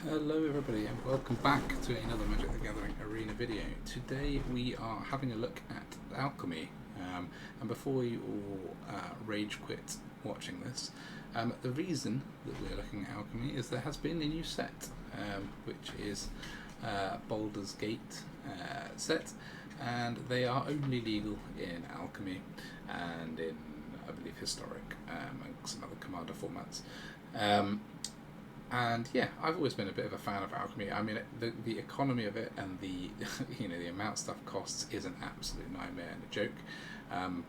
Hello everybody and welcome back to another Magic the Gathering Arena video. Today we are having a look at Alchemy, and before you all rage quit watching this, the reason that we're looking at Alchemy is there has been a new set, which is Baldur's Gate set, and they are only legal in Alchemy and in, I believe, Historic and some other Commander formats. And yeah, I've always been a bit of a fan of Alchemy. I mean, the economy of it and the the amount stuff costs is an absolute nightmare and a joke.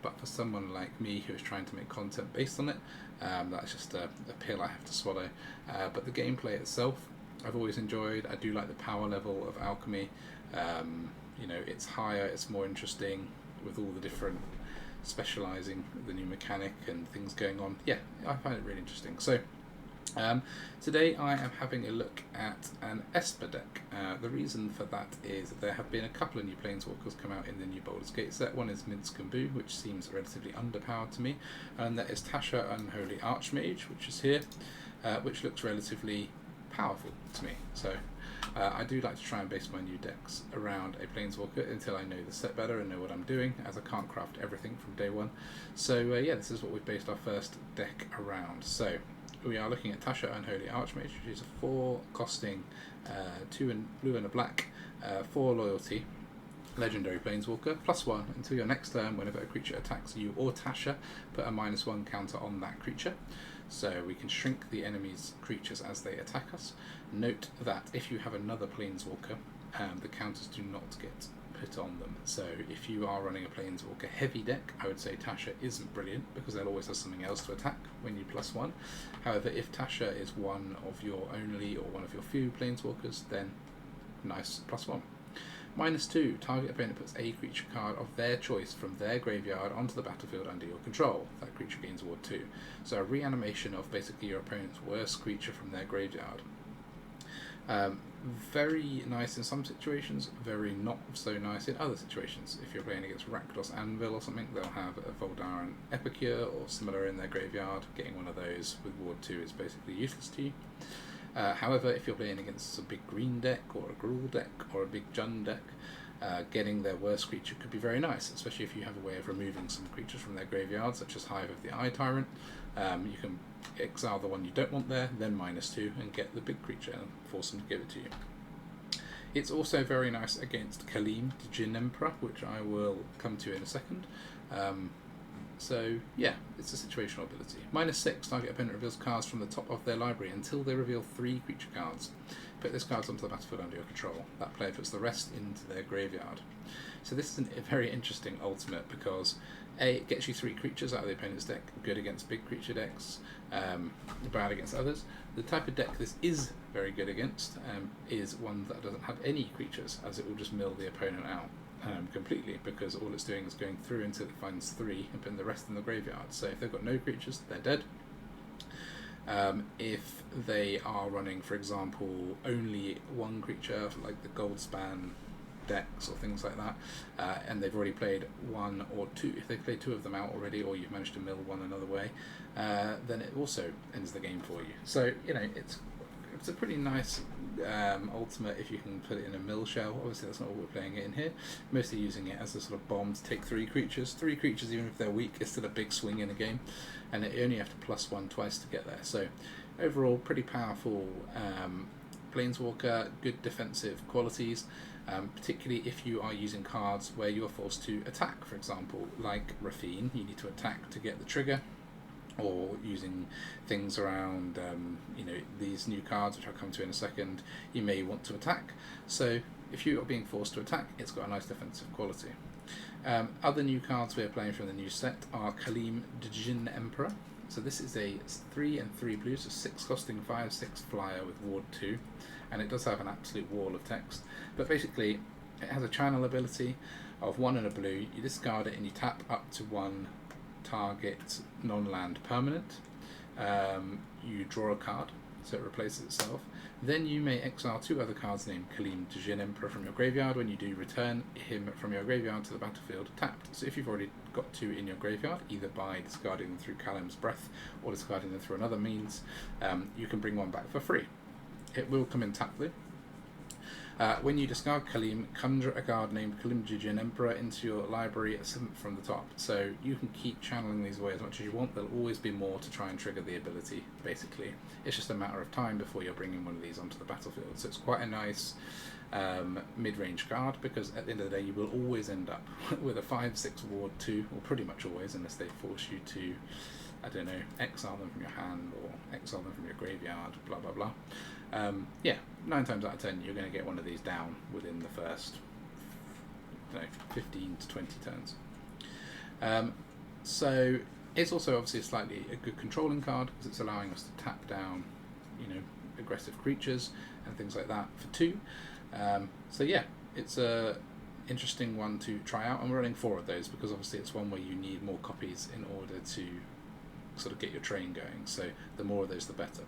But for someone like me who is trying to make content based on it, that's just a pill I have to swallow. But the gameplay itself, I've always enjoyed. I do like the power level of Alchemy. It's higher, it's more interesting with all the different specialising, the new mechanic and things going on. Yeah, I find it really interesting. So. Today I am having a look at an Esper deck. The reason for that is that there have been a couple of new Planeswalkers come out in the new Baldur's Gate set. One is Minsc and Boo, which seems relatively underpowered to me, and that is Tasha Unholy Archmage, which is here, which looks relatively powerful to me. So I do like to try and base my new decks around a Planeswalker until I know the set better and know what I'm doing, as I can't craft everything from day one. So yeah, this is what we've based our first deck around. So we are looking at Tasha Unholy Archmage, which is a 4 costing 2 in blue and a black, 4 loyalty, legendary planeswalker, +1 until your next turn. Whenever a creature attacks you or Tasha, put a -1 counter on that creature. So we can shrink the enemy's creatures as they attack us. Note that if you have another planeswalker, the counters do not get put on them. So if you are running a planeswalker heavy deck, I would say Tasha isn't brilliant because they'll always have something else to attack when you +1. However, if Tasha is one of your only or one of your few planeswalkers, then nice +1. -2, target opponent puts a creature card of their choice from their graveyard onto the battlefield under your control. That creature gains Ward 2. So a reanimation of basically your opponent's worst creature from their graveyard. Very nice in some situations, very not so nice in other situations. If you're playing against Rakdos Anvil or something, they'll have a Voldaren Epicure or similar in their graveyard. Getting one of those with Ward 2 is basically useless to you. However, if you're playing against a big green deck or a Gruul deck or a big Jund deck, getting their worst creature could be very nice, especially if you have a way of removing some creatures from their graveyard, such as Hive of the Eye Tyrant. You can exile the one you don't want there, then -2, and get the big creature and force them to give it to you. It's also very nice against Kaleem, the Djinn Emperor, which I will come to in a second. So yeah, it's a situational ability. -6, target opponent reveals cards from the top of their library until they reveal 3 creature cards. Put this card onto the battlefield under your control. That player puts the rest into their graveyard. So this is a very interesting ultimate because A, it gets you 3 creatures out of the opponent's deck, good against big creature decks, bad against others. The type of deck this is very good against is one that doesn't have any creatures, as it will just mill the opponent out completely, because all it's doing is going through until it finds 3 and putting the rest in the graveyard. So if they've got no creatures, they're dead. If they are running, for example, only 1 creature, like the Goldspan decks or things like that, and they've already played 1 or 2, if they've played 2 of them out already, or you've managed to mill one another way, then it also ends the game for you. So it's a pretty nice ultimate if you can put it in a mill shell. Obviously that's not what we're playing it in here, mostly using it as a sort of bomb to take 3 creatures. 3 creatures, even if they're weak, is still a big swing in a game, and you only have to +1 twice to get there. So overall, pretty powerful Planeswalker, good defensive qualities, particularly if you are using cards where you're forced to attack. For example, like Rafine, you need to attack to get the trigger, or using things around these new cards, which I'll come to in a second, you may want to attack. So if you are being forced to attack, it's got a nice defensive quality. Other new cards we are playing from the new set are Kaleem, the Djinn Emperor. So this is a 3 and 3 blue, so 6 costing 5/6 flyer with Ward 2, and it does have an absolute wall of text. But basically, it has a channel ability of 1 and a blue. You discard it and you tap up to 1 target non-land permanent. You draw a card, so it replaces itself. Then you may exile 2 other cards named Kaleem, the Djinn Emperor, from your graveyard. When you do, return him from your graveyard to the battlefield tapped. So if you've already got 2 in your graveyard, either by discarding them through Kalim's Breath or discarding them through another means, you can bring 1 back for free. It will come in tap blue. When you discard Kalim, conjure a card named Kalimjijian Emperor into your library at 7th from the top. So you can keep channeling these away as much as you want. There'll always be more to try and trigger the ability, basically. It's just a matter of time before you're bringing one of these onto the battlefield. So it's quite a nice mid-range card, because at the end of the day you will always end up with a 5-6 ward 2, or pretty much always, unless they force you to, I don't know, exile them from your hand or exile them from your graveyard, blah blah blah. Yeah, 9 times out of 10 you're going to get one of these down within the first 15 to 20 turns. So it's also obviously slightly a good controlling card, because it's allowing us to tap down, aggressive creatures and things like that for 2. So yeah, it's a interesting one to try out, and we're running 4 of those because obviously it's one where you need more copies in order to sort of get your train going, so the more of those the better.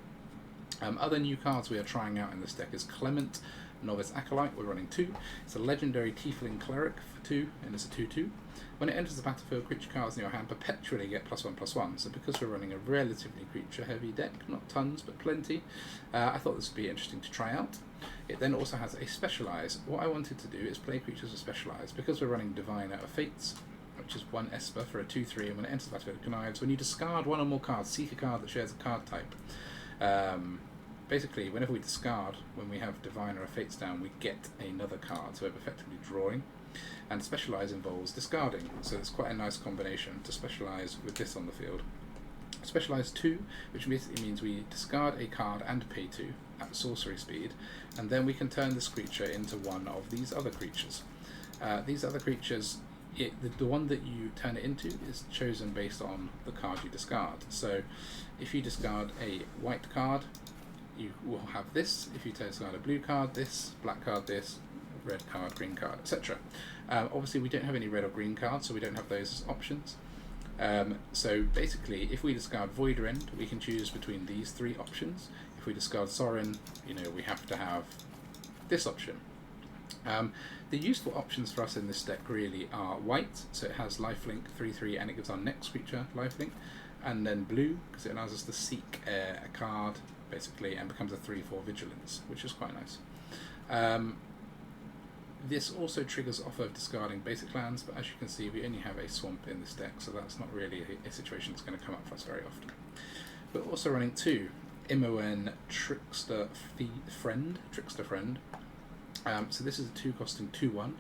Other new cards we are trying out in this deck is Clement, Novice Acolyte. We're running 2. It's a legendary Tiefling Cleric for 2, and it's a 2/2. When it enters the battlefield, creature cards in your hand perpetually get +1/+1. So because we're running a relatively creature-heavy deck, not tons but plenty, I thought this would be interesting to try out. It then also has a Specialise. What I wanted to do is play creatures with Specialise. Because we're running Diviner of Fates, which is 1 Esper for a 2/3, and when it enters the battlefield, it connives. When you discard one or more cards, seek a card that shares a card type. Basically, whenever we discard, when we have Diviner of Fates down, we get another card, so we're effectively drawing. And Specialise involves discarding, so it's quite a nice combination to Specialise with this on the field. Specialise 2, which basically means we discard a card and pay 2 at sorcery speed, and then we can turn this creature into one of these other creatures. These other creatures, the one that you turn it into is chosen based on the card you discard. So if you discard a white card, you will have this. If you discard a blue card, this, black card, this, red card, green card, etc. Obviously we don't have any red or green cards, so we don't have those as options. So basically, if we discard Voidrend, we can choose between these 3 options. If we discard Sorin, we have to have this option. The useful options for us in this deck really are white, so it has lifelink 3/3, and it gives our next creature lifelink, and then blue, because it allows us to seek a card basically and becomes a 3/4 vigilance, which is quite nice. This also triggers off of discarding basic lands, but as you can see we only have a swamp in this deck, so that's not really a situation that's going to come up for us very often. We're also running 2 Imoen Trickster Friend. So this is a 2 costing 2/1.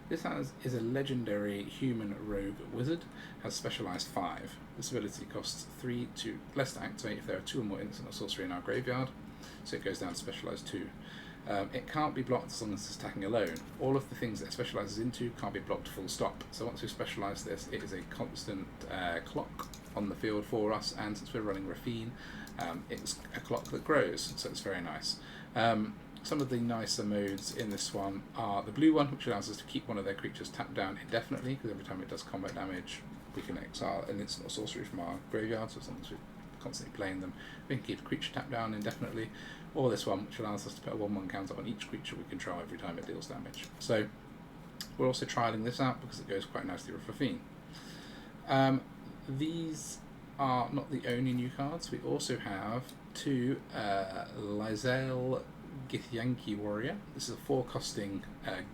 This is a legendary human rogue wizard, has Specialized 5. This ability costs 3 to less to activate if there are 2 or more instant or sorcery in our graveyard, so it goes down to Specialized 2. It can't be blocked as long as it's attacking alone. All of the things that it specialises into can't be blocked full stop. So once we specialise this, it is a constant clock on the field for us, and since we're running Rafine, it's a clock that grows, so it's very nice. Some of the nicer modes in this one are the blue one, which allows us to keep one of their creatures tapped down indefinitely, because every time it does combat damage, we can exile an instant or sorcery from our graveyard, so as long as we're constantly playing them, we can keep a creature tapped down indefinitely. Or this one, which allows us to put a 1/1 counter on each creature we control every time it deals damage. So we're also trialling this out because it goes quite nicely with Rafine. These are not the only new cards. We also have 2 Lysel Githyanki Warrior. This is a 4 costing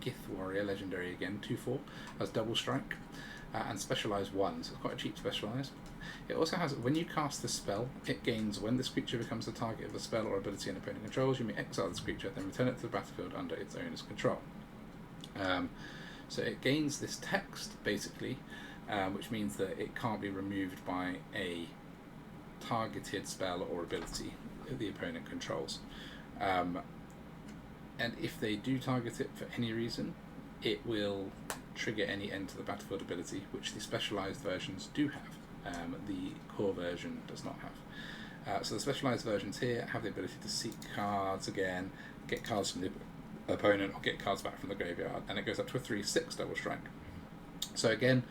Gith Warrior, legendary again, 2/4, has double strike and specialise 1, so it's quite a cheap specialise. It also has, when you cast this spell, it gains, when this creature becomes the target of a spell or ability an opponent controls, you may exile this creature, then return it to the battlefield under its owner's control. So it gains this text, basically, which means that it can't be removed by a targeted spell or ability the opponent controls. And if they do target it for any reason, it will trigger any end to the battlefield ability, which the specialised versions do have. The core version does not have. So the specialised versions here have the ability to seek cards again, get cards from the opponent, or get cards back from the graveyard, and it goes up to a 3/6 double strike. So again,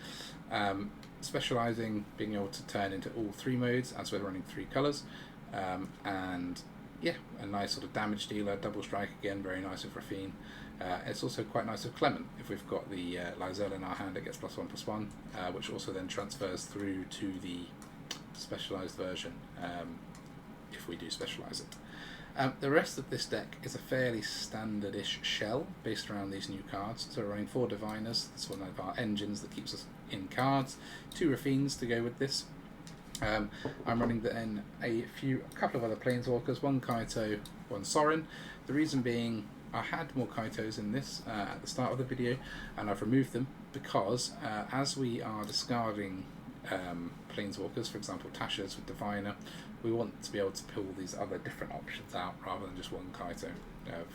specialising, being able to turn into all 3 modes as we're running 3 colours, and yeah, a nice sort of damage dealer, double strike again, very nice with Rafine. It's also quite nice with Clement. If we've got the Lysel in our hand, it gets +1/+1, which also then transfers through to the specialised version if we do specialise it. The rest of this deck is a fairly standard-ish shell based around these new cards. So we're running 4 Diviners, that's one of our engines that keeps us in cards, 2 Rafines to go with this. I'm running in a couple of other Planeswalkers, 1 Kaito, 1 Sorin. The reason being, I had more Kaitos in this at the start of the video, and I've removed them because as we are discarding Planeswalkers, for example Tasha's with Diviner, we want to be able to pull these other different options out rather than just 1 Kaito,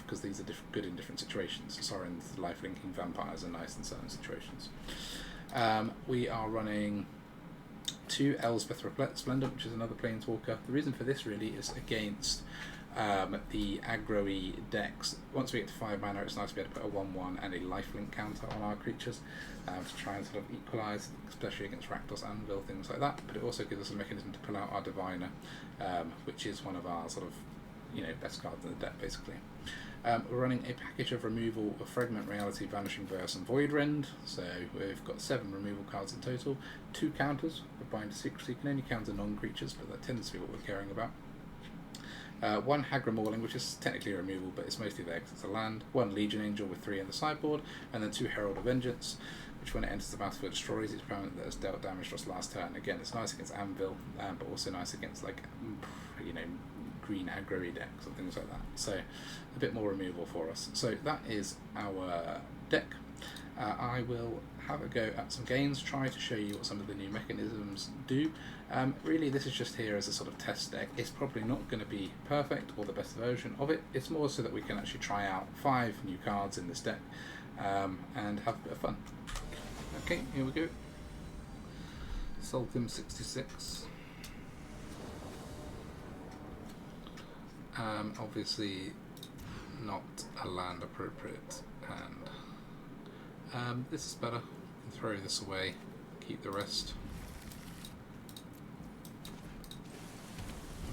because these are good in different situations. Sorin's life-linking vampires are nice in certain situations. We are running 2 Elspeth Resplendent, which is another Planeswalker. The reason for this really is against the aggro-y decks. Once we get to 5 mana, it's nice to be able to put a 1/1 and a lifelink counter on our creatures to try and sort of equalise, especially against Rakdos, Anvil, things like that. But it also gives us a mechanism to pull out our Diviner, which is one of our sort of best cards in the deck, basically. We're running a package of removal of Fragment Reality, Vanishing Verse and Void Rend, so we've got 7 removal cards in total, 2 counters for Bind to Secrecy. You can only counter non-creatures, but that tends to be what we're caring about. 1 Hagra Mauling, which is technically a removal, but it's mostly there because it's a land. 1 Legion Angel with 3 in the sideboard, and then 2 Herald of Vengeance, which when it enters the battlefield destroys each opponent that has dealt damage to us last turn. Again, it's nice against Anvil, but also nice against green aggro decks and things like that. So a bit more removal for us. So that is our deck. I will have a go at some games, try to show you what some of the new mechanisms do. Really, this is just here as a sort of test deck. It's probably not going to be perfect or the best version of it. It's more so that we can actually try out 5 new cards in this deck and have a bit of fun. Okay, here we go. Sultim 66. Obviously not a land appropriate hand. This is better. You can throw this away, keep the rest.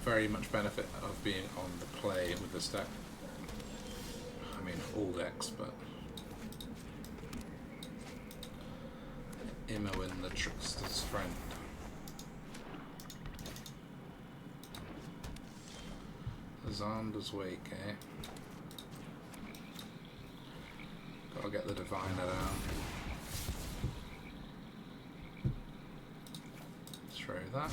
Very much benefit of being on the play with this deck. I mean, all decks, but Imoen the Trickster's Friend. Zander's Wake, eh? Gotta get the Diviner down. Throw that.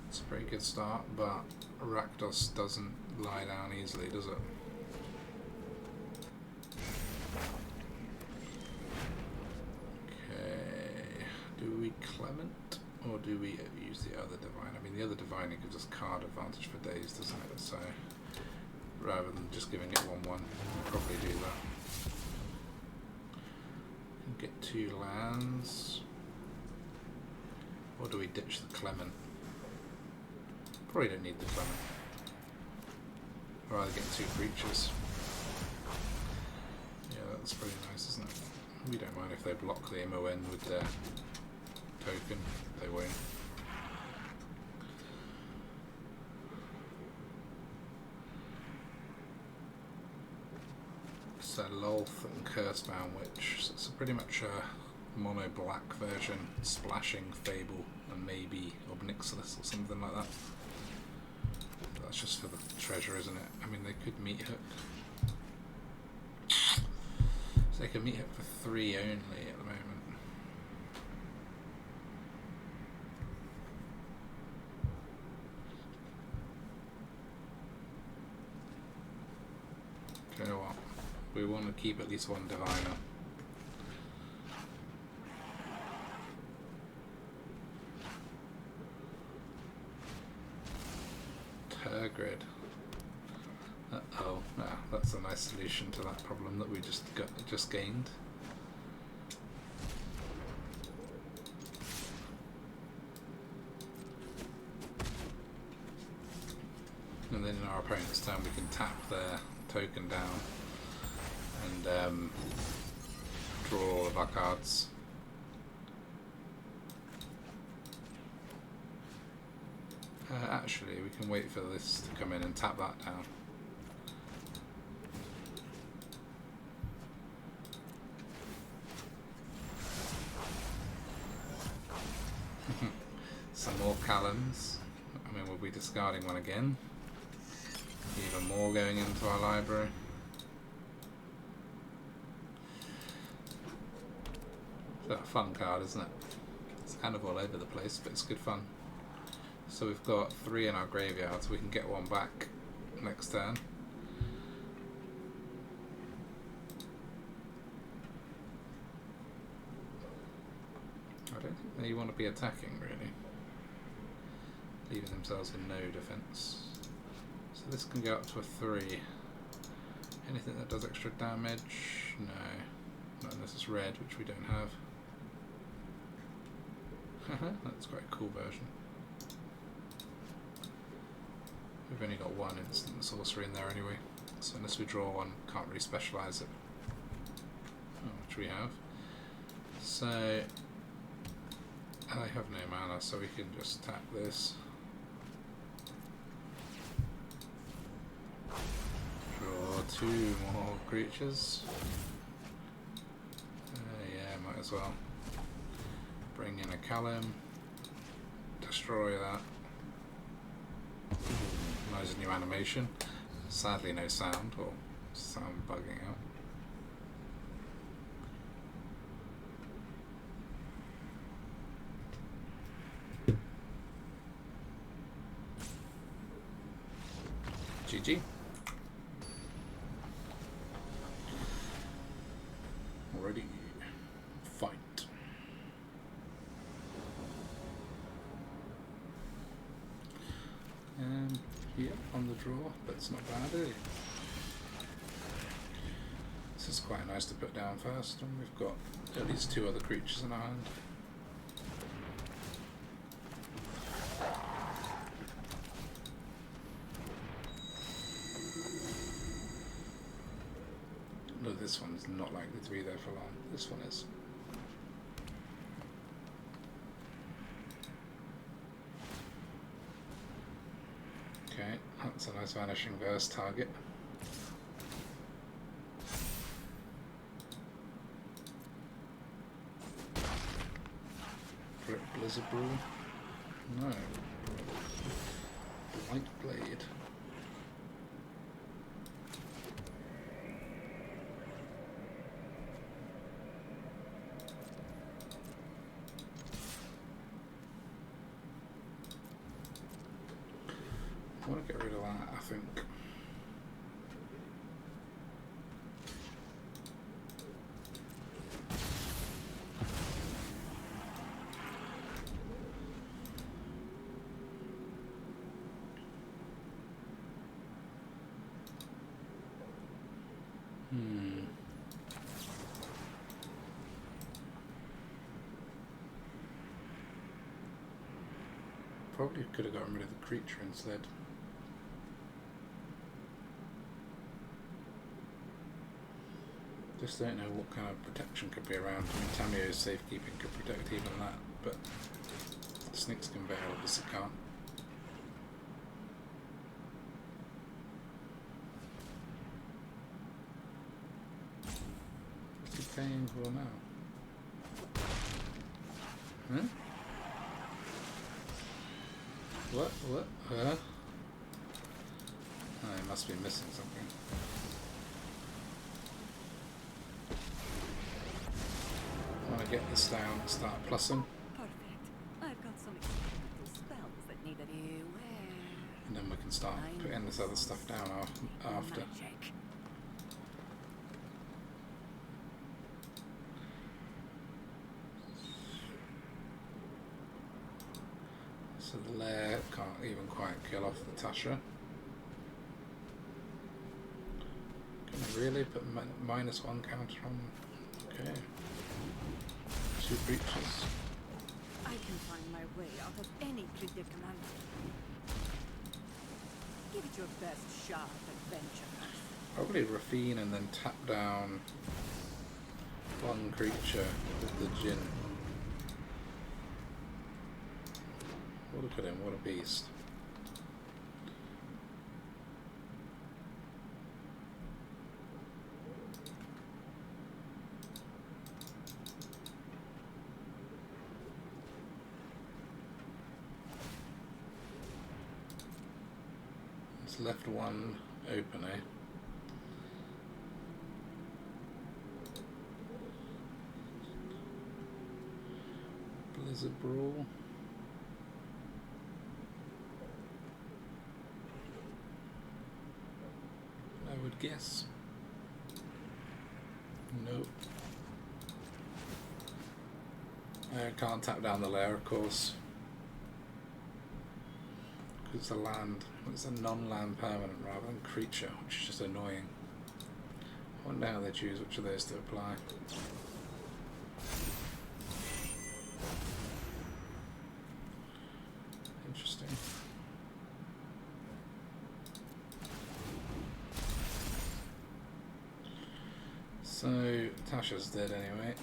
It's a pretty good start, but Rakdos doesn't lie down easily, does it? Clement, or do we use the other Divine? I mean, the other Divine gives us card advantage for days, doesn't it? So rather than just giving it 1/1, we'll probably do that. Get 2 lands, or do we ditch the Clement? Probably don't need the Clement. I'd rather get 2 creatures. Yeah, that's pretty nice, isn't it? We don't mind if they block the MON with their token, they won't. So Lolth and Cursebound Witch, so it's pretty much a mono black version, splashing Fable and maybe Obnixilis or something like that. But that's just for the treasure, isn't it? I mean, they could meet hook. So they can meet hook for 3 only at the moment. You know what? We want to keep at least 1 Diviner. Tergrid. Uh-oh. No, that's a nice solution to that problem that we just gained. And then in our opponent's turn we can tap their token down and draw all of our cards. Actually, we can wait for this to come in and tap that down. Some more Callums. I mean, we'll be discarding one again. Even more going into our library. It's a fun card, isn't it? It's kind of all over the place, but it's good fun. So we've got 3 in our graveyard, so we can get one back next turn. I don't think they want to be attacking, really. Leaving themselves in no defense. So this can go up to a 3. Anything that does extra damage? No. Not unless it's red, which we don't have. That's quite a cool version. We've only got 1 instant sorcery in there anyway, so unless we draw one, can't really specialise it. Which we have. So I have no mana, so we can just tap this. Draw 2 more creatures. Yeah, might as well. Bring in a Callum. Destroy that. Nice new animation. Sadly no sound, or sound bugging out. GG. Ready. Fight. And here on the draw, but it's not bad, is it? This is quite nice to put down first, and we've got at least 2 other creatures in our hand. No, this one's not likely to be there for long. This one is. Okay, that's a nice Vanishing Verse target. Blizzard Brew? No. Blight Blade. I want to get rid of that, I think. Probably could have gotten rid of the creature instead. Just don't know what kind of protection could be around. I mean, Tamio's safekeeping could protect even that, but Snake's Conveyor obviously can't. What's he paying for now? Huh? What? Oh, he must be missing something. I want to get this down, start plussing. Perfect. I've got some experimental spells that need a new wear. And then we can start putting this other stuff down after. Magic. So the lair can't even quite kill off the Tasha. Can I really put -1 counter on? Okay. 2 creatures. I can find my way out of any predicament. Give it your best shot, adventurer. Probably Rafine and then tap down 1 creature with the Djinn. Look at him, what a beast. left one open, eh? Blizzard Brawl. I would guess. Nope. I can't tap down the lair, of course. Because it's a land. It's a non-land permanent rather than creature, which is just annoying. I wonder how they choose which of those to apply. Interesting. So, Tasha's dead anyway.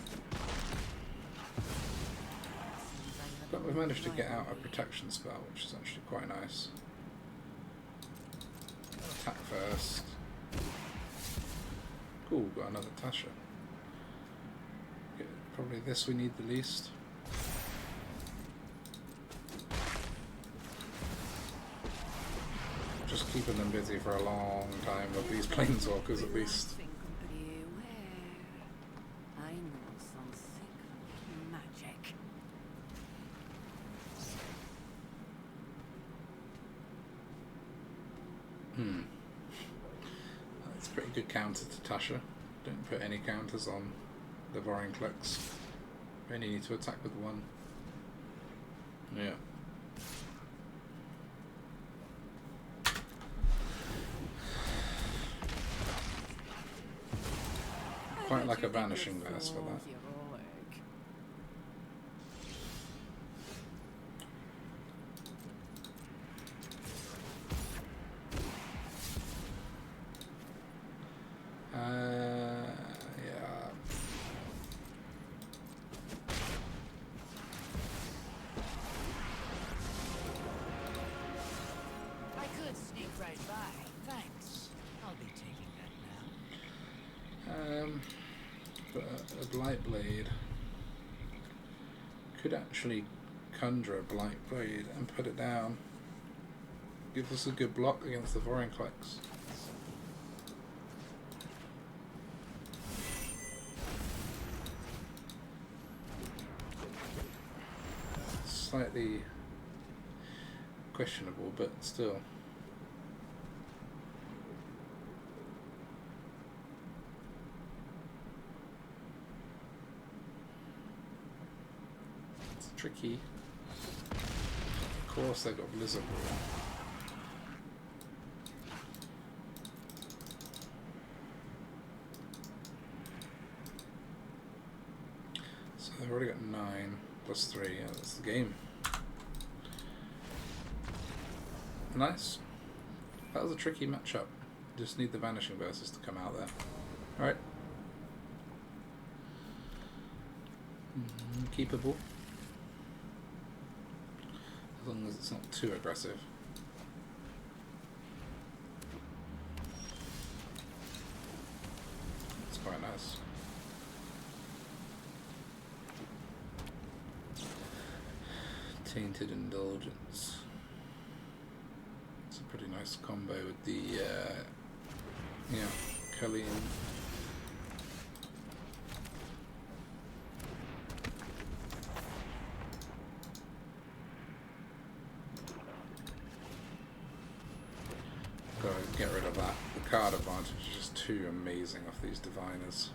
But we've managed to get out a protection spell, which is actually quite nice. Attack first. Cool, got another Tasha. Probably this we need the least. Just keeping them busy for a long time with these planeswalkers at least. That's a pretty good counter to Tasha. Don't put any counters on the Vorinclex. Only need to attack with one. Yeah. Quite like a Vanishing Verse for that. Yeah. I could sneak right by. Thanks. I'll be taking that now. But a Blightblade could actually conjure a Blightblade and put it down. Give us a good block against the Vorinclex. Slightly questionable, but still. It's tricky. Of course they've got Blizzard Brawl. So they've already got 9 plus 3, yeah, that's the game. Nice. That was a tricky matchup. Just need the Vanishing Verses to come out there. Alright. Keepable. As long as it's not too aggressive. It's quite nice. Tainted Indulgence. It's a pretty nice combo with the, yeah, Cullion. Gotta get rid of that. The card advantage is just too amazing off these Diviners.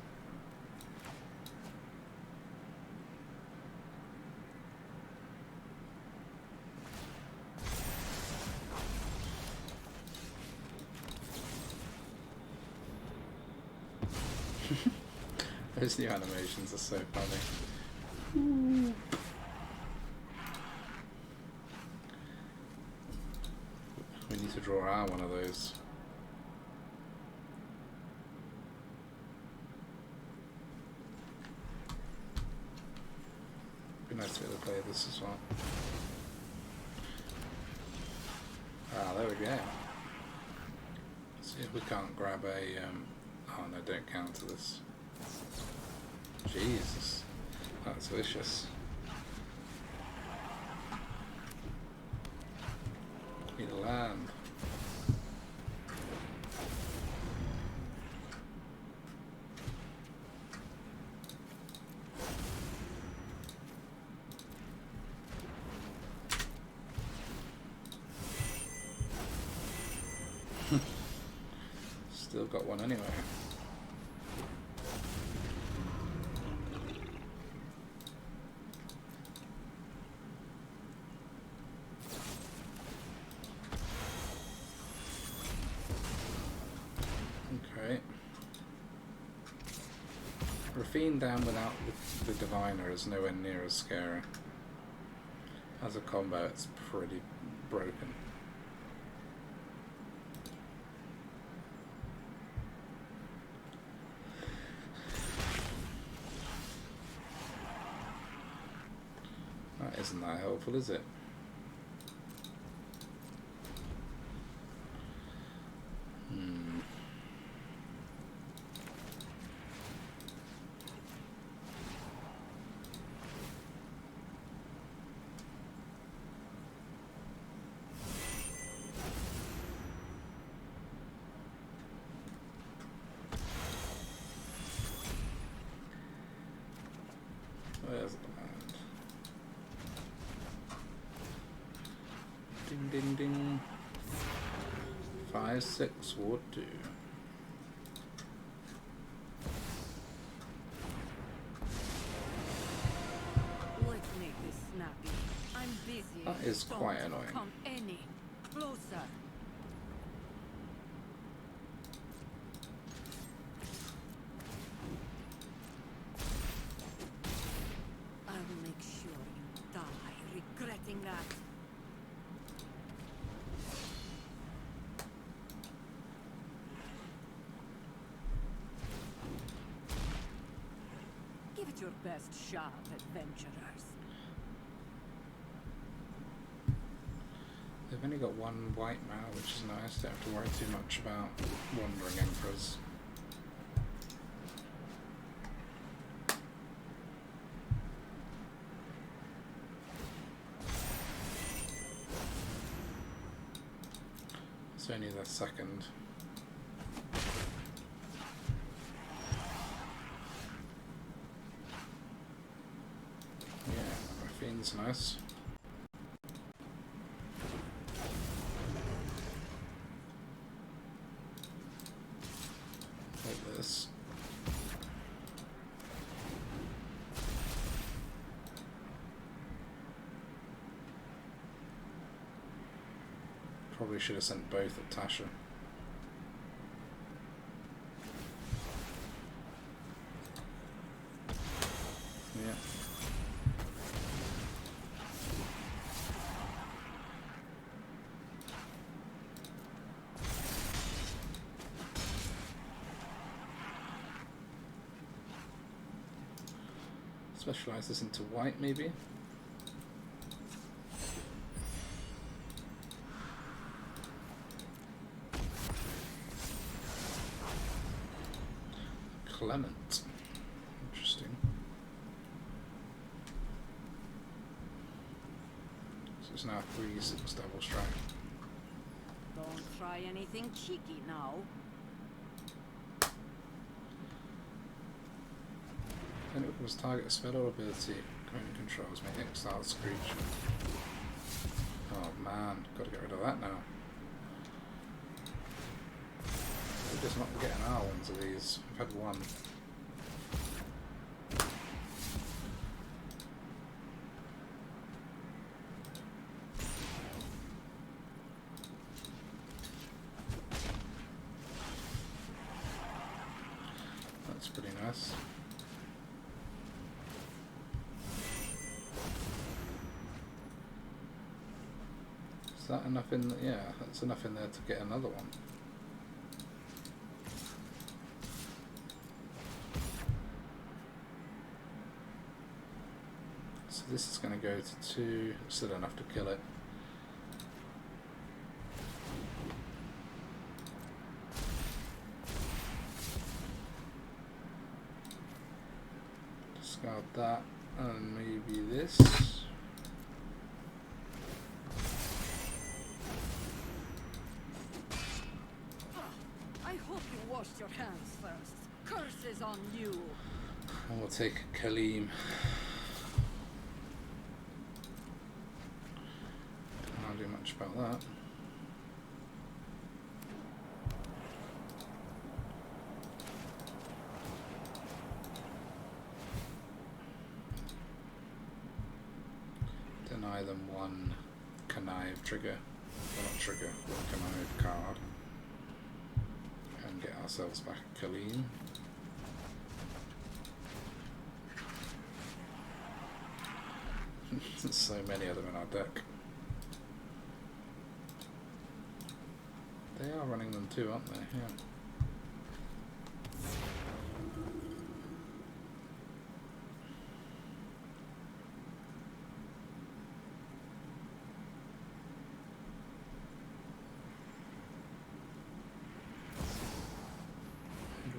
Those new animations are so funny. We need to draw out one of those. Be nice to be able to play this as well. Ah, there we go. See if we can't grab a. Oh no, don't counter this. Jesus, that's vicious. Need a land. Still got one anyway. Okay. Rafine down without the Diviner is nowhere near as scary. As a combo, it's pretty broken. That isn't that helpful, is it? Where's the land? Ding ding ding. 5/6 would do. Let's make this snappy. I'm busy. That is quite Don't annoying. come any closer. I will make sure you die regretting that. Give it your best shot, adventurers. They've only got one white mana, which is nice. They don't have to worry too much about wandering emperors. It's only the second. Yeah, Rafine's nice. Like this. Probably should have sent both at Tasha. Yeah. Specialize this into white, maybe. Clement. Interesting. So it's now 3/6 double strike. Don't try anything cheeky now. Then it becomes target a spell or ability. Commander controls may exile Screech. Oh man, gotta get rid of that now. We're just not getting our ones of these. We've had one. That's pretty nice. Is that enough in? Yeah, that's enough in there to get another one. So this is going to go to 2, still enough to kill it. Discard that, and maybe this. I hope you washed your hands first. Curses on you. And we'll take Kaleem. Can't do much about that. deny them one connive trigger, well not trigger, one connive card, and get ourselves back at Colleen. There's so many of them in our deck. They are running them too, aren't they? Yeah.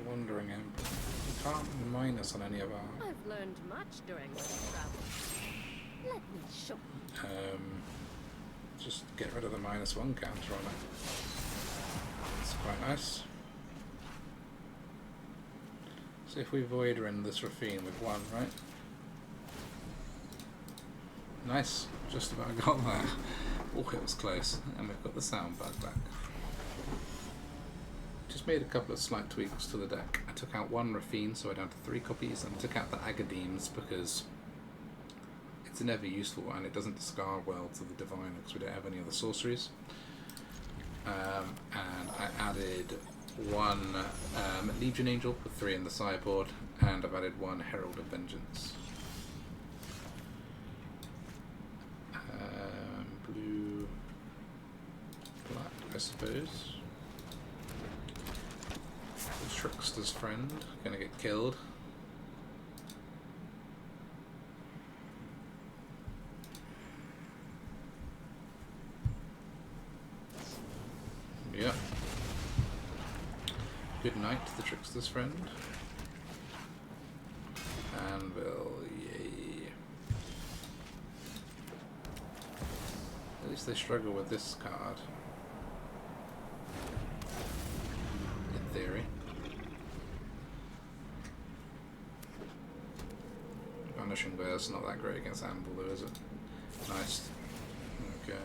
Wandering Emperor. We can't minus on any of our. I've learned much during this travel. Let me show you. Just get rid of the -1 counter on it. It's quite nice. See if we void rend this Rafine with 1, right? Nice. Just about got that. Oh, it was close. And we've got the sound bug back. Just made a couple of slight tweaks to the deck. I took out 1 Rafine, so we're down to 3 copies, and I took out the Agademes because it's never useful and it doesn't discard well to the Diviner because we don't have any other sorceries. And I added 1 Legion Angel with 3 in the sideboard, and I've added 1 Herald of Vengeance. Blue, black, I suppose. The Trickster's Friend, gonna get killed. Yep. Good night to the Trickster's Friend. Anvil, yay. At least they struggle with this card. In theory. Vanishing Bear's not that great against Anvil though, is it? Nice. Okay,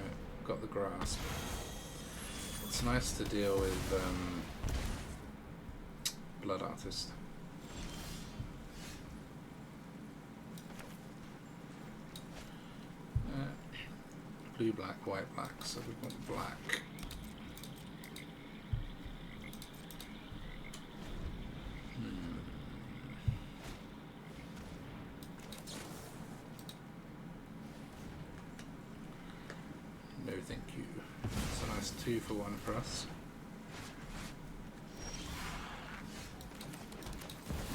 got the grasp. It's nice to deal with Blood Artist. Blue, black, white, black, so we want black. No thank you. It's a nice 2 for 1 for us.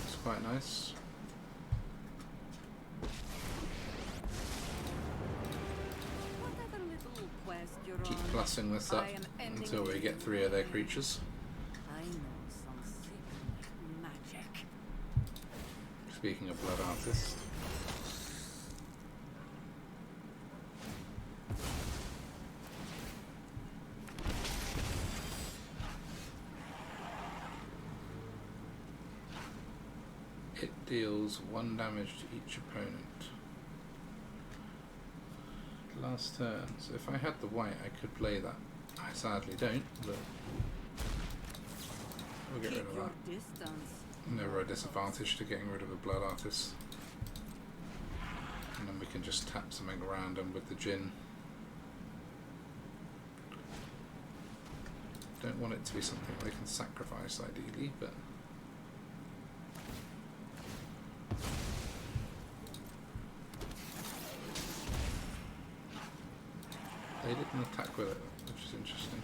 It's quite nice. Whatever little quest you're Keep on, plussing this up I am ending until we this get 3 of their way. creatures. I know some secret magic. Speaking of Blood Artist. It deals 1 damage to each opponent. Last turn. So if I had the white, I could play that. I sadly don't, but we'll get rid Keep of your that. distance. Never a disadvantage to getting rid of a Blood Artist. And then we can just tap something random with the Djinn. Don't want it to be something they can sacrifice ideally, but they didn't attack with it, which is interesting.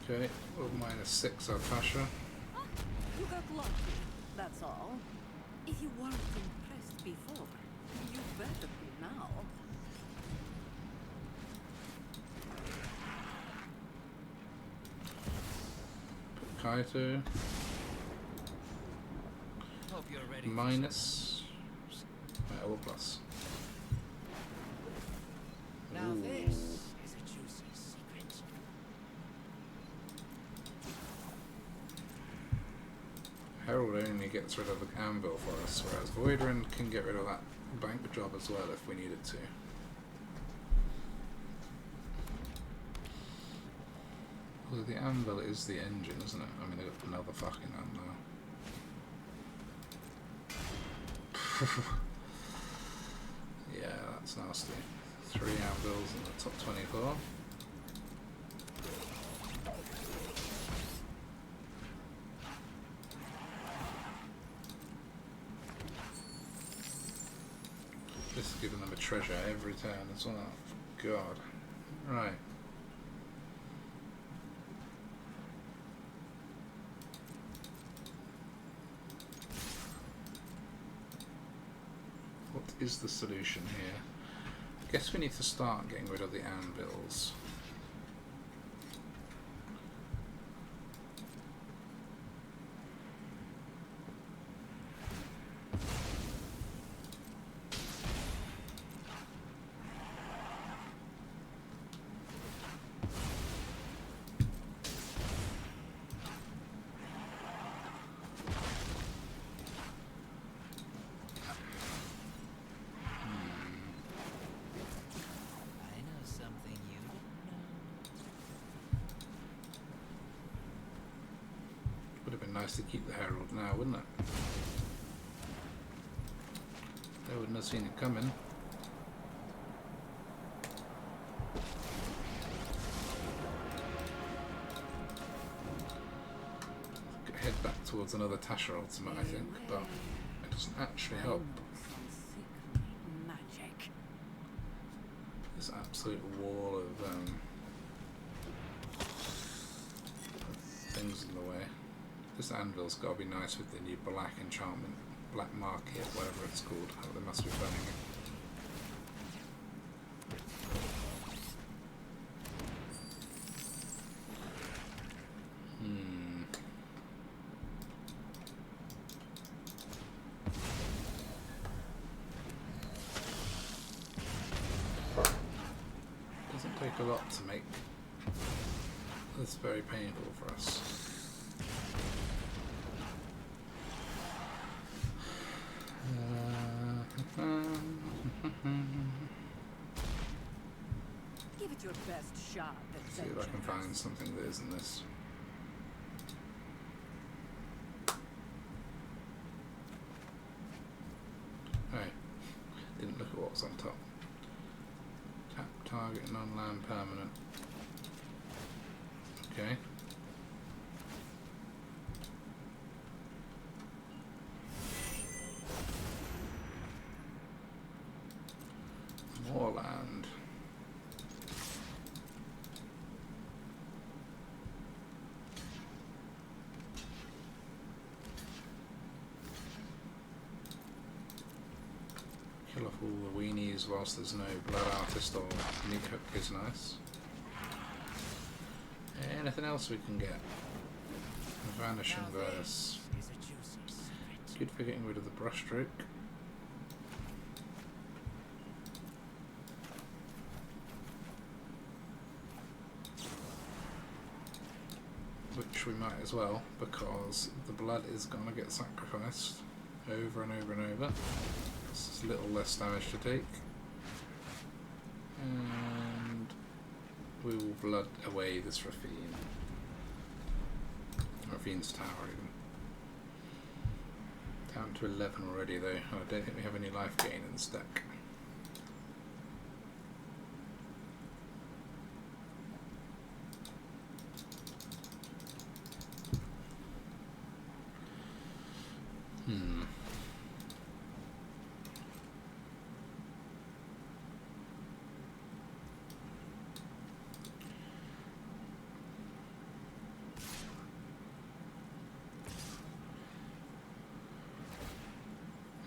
Okay, well, -6 Altasha. You got lucky, that's all. If you weren't impressed before, you better be now. Kaito. Hope you're ready. Minus. Or plus. Now Ooh. this is a juicy secret. Herald only gets rid of the Anvil for us, whereas Void Rend can get rid of that bank job as well if we need it to. Well, the anvil is the engine, isn't it? I mean, they've got another fucking anvil. Yeah, that's nasty. 3 anvils in the top 24. Just giving them a treasure every turn as well. God. Right. What is the solution here? I guess we need to start getting rid of the anvils. Nice to keep the Herald now, wouldn't it? They wouldn't have seen it coming. Head back towards another Tasha ultimate, I think, but it doesn't actually help. Magic. This absolute wall of things in the way. This anvil's got to be nice with the new black enchantment, black market, whatever it's called. Oh, they must be burning it. Doesn't take a lot to make this very painful for us. Give it your best shot. See if I can find something that isn't this. Hey, didn't look at what was on top. Tap target non-land permanent. Okay. More land. Kill off all the weenies whilst there's no blood artist or meat hook is nice. Anything else we can get? Vanishing verse. Good for getting rid of the brushstroke. Which we might as well, because the blood is going to get sacrificed over and over and over. It's a little less damage to take. And we will blood away this Rafine. Rafine's tower even. Down to 11 already though. I don't think we have any life gain in this deck.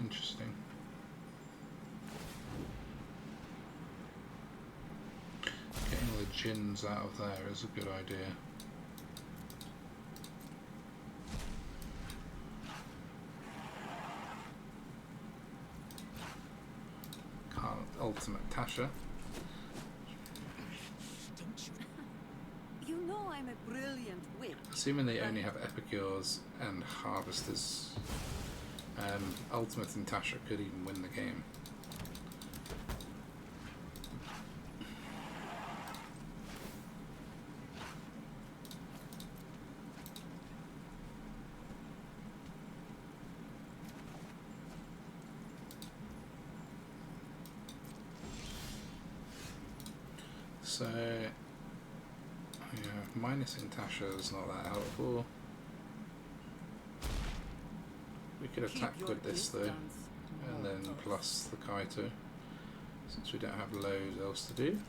Interesting. Getting all the gins out of there is a good idea. Can't ultimate Tasha. You know I'm a brilliant witch. Assuming they only have Epicures and Harvesters, Ultimate and Tasha could even win the game. So, yeah, minusing Tasha is not that helpful. We could attack with this though, and then plus the Kaito, since we don't have loads else to do.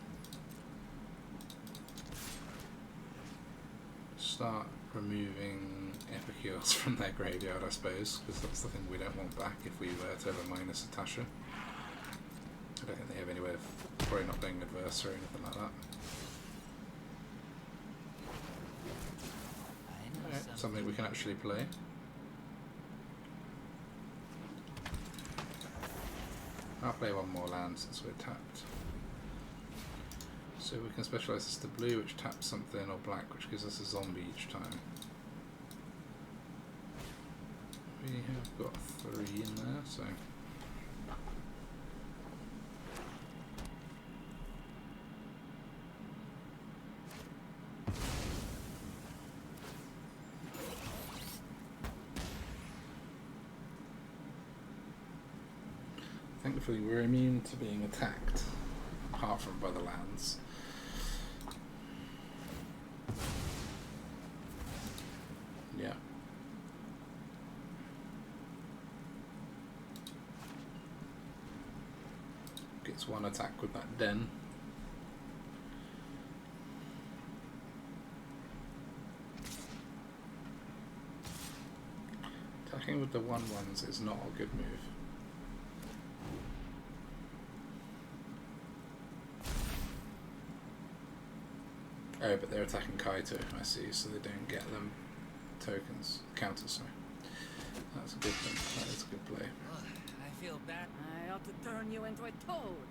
Start removing Epicures from their graveyard, I suppose, because that's the thing we don't want back if we were to ever minus a Tasha. I don't think they have any way of probably not playing adverse or anything like that. Alright, something we can actually play. I'll play one more land since we're tapped. So we can specialise this to blue, which taps something, or black, which gives us a zombie each time. We have got 3 in there, so... Thankfully we're immune to being attacked, apart from by the lands. Yeah. Gets 1 attack with that den. Attacking with the 1/1s is not a good move. Oh, but they're attacking Kaito, I see, so they don't get them tokens, counters, sorry. That's a good thing, that is a good play. I feel bad. I ought to turn you into a toad.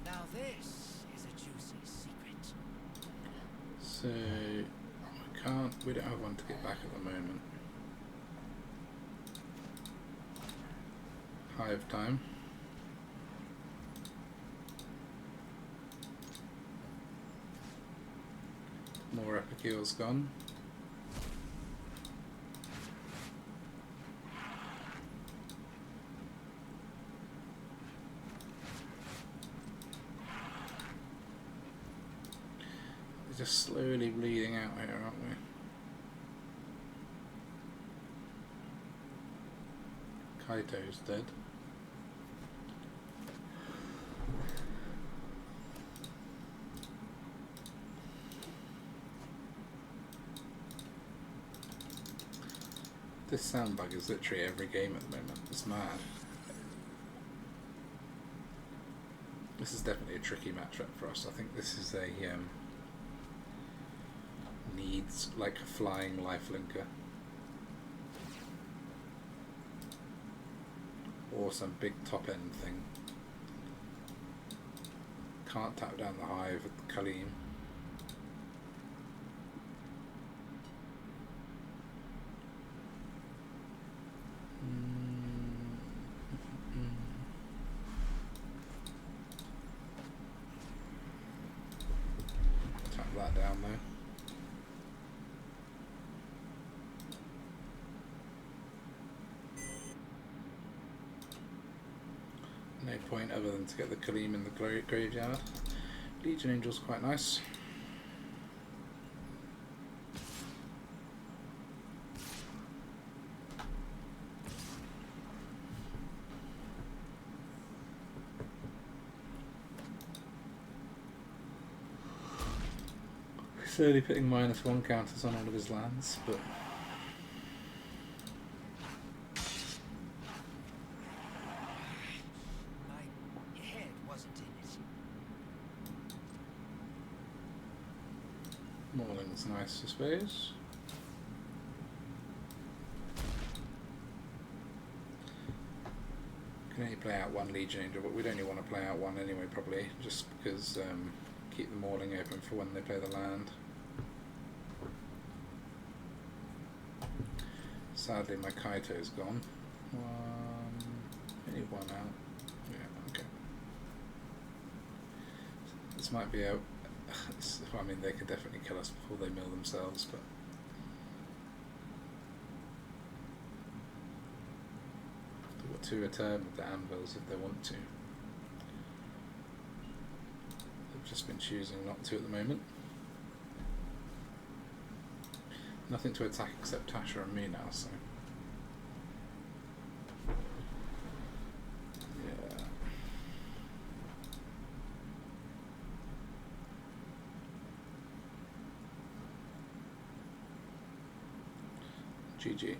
Now this is a juicy secret. So, we don't have one to get back at the moment. Hive time. More Epicures gone. We're just slowly bleeding out here, aren't we? Kaito's dead. This sound bug is literally every game at the moment. It's mad. This is definitely a tricky matchup for us. I think this is a needs like a flying lifelinker or some big top end thing. Can't tap down the hive with Kalim. Tap that down though. No point other than to get the Kalim in the graveyard. Legion Angel's quite nice. Slowly putting -1 counters on all of his lands, but My head wasn't in it. Mauling's nice, I suppose. Can only play out 1 Legion Angel, but we'd only want to play out 1 anyway, probably, just because keep the Mauling open for when they play the land. Sadly, my Kaito's gone. Only 1 out. Yeah, okay. This might be a I mean, they could definitely kill us before they mill themselves, but they've got 2 a turn with the anvils if they want to. They've just been choosing not to at the moment. Nothing to attack except Tasha and me now, so yeah. GG.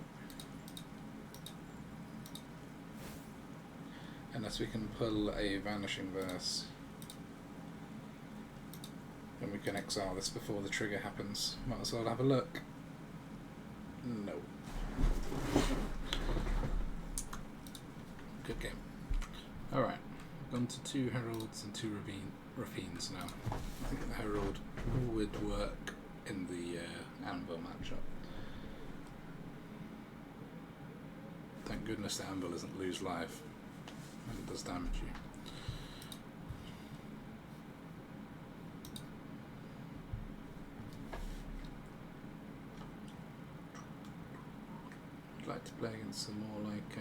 Unless we can pull a Vanishing Verse, then we can exile this before the trigger happens. Might as well have a look. No. Good game. Alright, we've gone to 2 Heralds and 2 Ravines now. I think the Herald would work in the Anvil matchup. Thank goodness the Anvil isn't lose life, and it does damage you. I'd like to play against some more like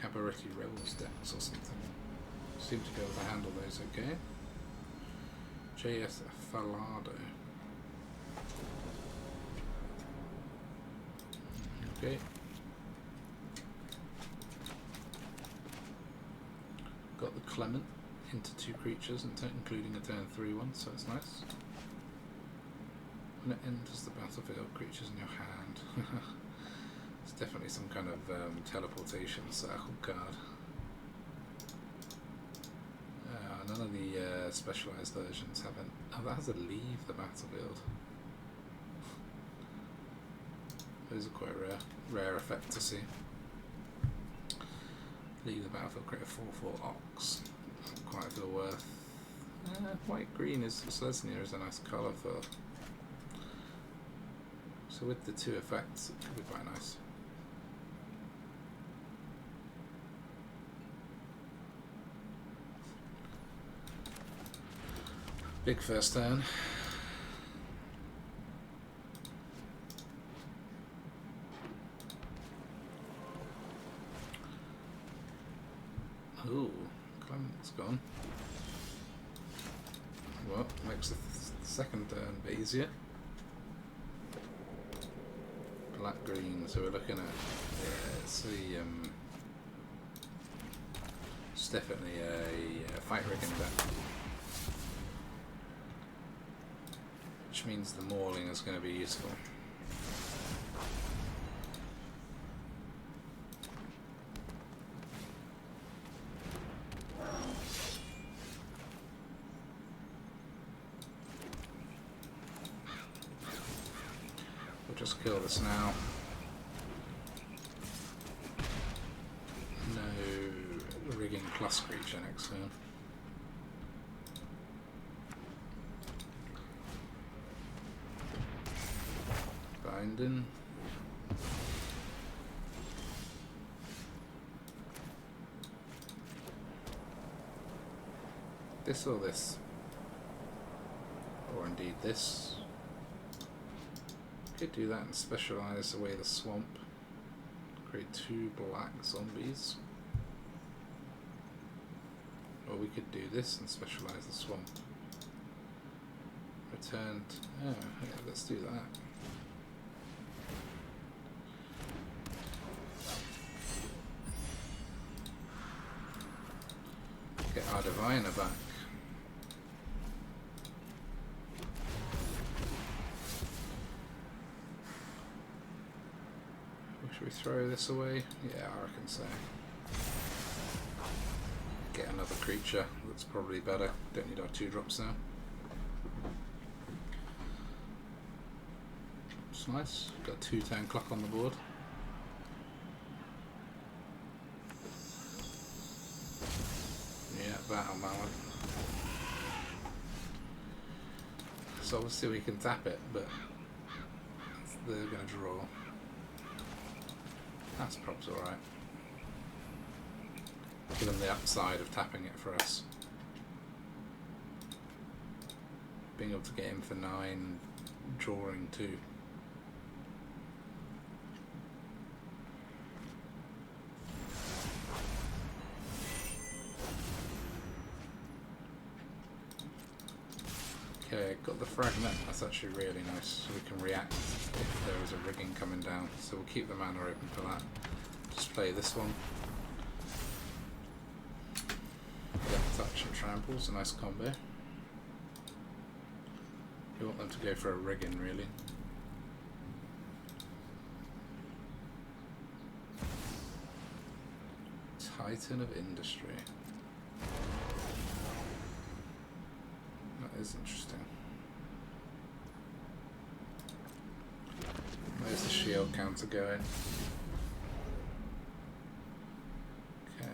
Cabaretti Rebels decks or something. Seem to be able to handle those okay. JS Falado. Okay. Got the Clement into 2 creatures, including a turn 3 one, so it's nice. When it enters the battlefield, creatures in your hand. It's definitely some kind of teleportation circle card. None of the specialised versions haven't. Oh, that has a leave the battlefield. Those are quite rare effect to see. Leave the battlefield, create a 4/4 Ox. Doesn't quite feel worth. White green is Selesnya is a nice colour for. So with the 2 effects, it could be quite nice. Big first turn. Ooh, Clement's gone. Well, makes the second turn a bit easier. Black green, so we're looking at it's definitely a fight rigging deck. Which means the mauling is going to be useful. We'll just kill this now. No rigging plus creature next turn. Binding. This or this? Or indeed this? Could do that and specialise away the swamp. Create 2 black zombies. Or we could do this and specialise the swamp. Returned. Oh, yeah, let's do that. Get our Diviner back. Should we throw this away? Yeah, I reckon so. Get another creature that's probably better. Don't need our 2-drops now. It's nice. Got 2 turn clock on the board. Yeah, Battle Mallet. So obviously we can tap it, but they're going to draw. That's probably alright. Give them the upside of tapping it for us. being able to get him for 9, drawing 2. Okay, got the fragment. That's actually really nice. So we can react if there is a rigging coming down. So we'll keep the mana open for that. Just play this one. Left touch and tramples, a nice combo. You want them to go for a rigging, really. Titan of Industry. That is interesting. Where's the shield counter going? Okay.